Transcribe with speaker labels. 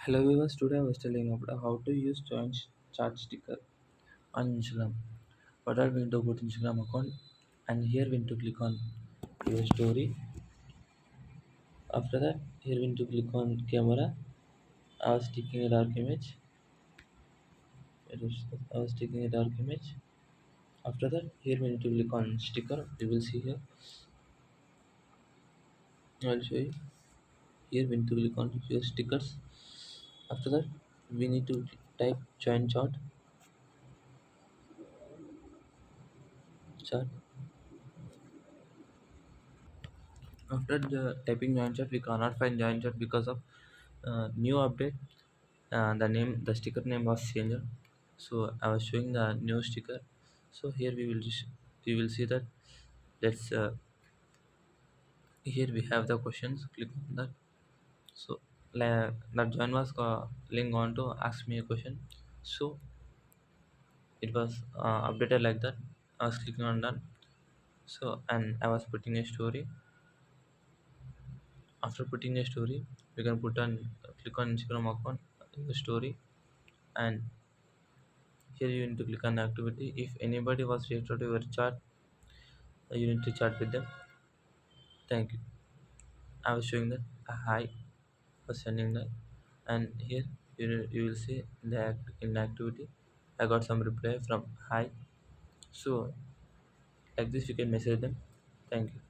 Speaker 1: Hello viewers, today I was telling about how to use joint chat sticker on Instagram. What are we going to go to Instagram account, and here we need to click on your story. After that, here we need to click on camera. I was taking a dark image. I was taking a dark image. After that, here we need to click on sticker. You will see here. I'll show you. Here we need to click on your stickers. After that, we need to type join chat. After the typing join chat, we cannot find join chat because of new update. The sticker name was changed. So I was showing the new sticker. So here we will see that. Let's Here we have the questions. Click on that. So that join was link on to ask me a question. So it was updated like that. I was clicking on that. So and I was putting a story. After putting a story, we can put on click on Instagram account in the story, and here you need to click on activity. If anybody was reached to your chat, you need to chat with them. Thank you. I was showing that a hi for sending that, and here you will see in activity. I got some reply from hi. So like this, you can message them. Thank you.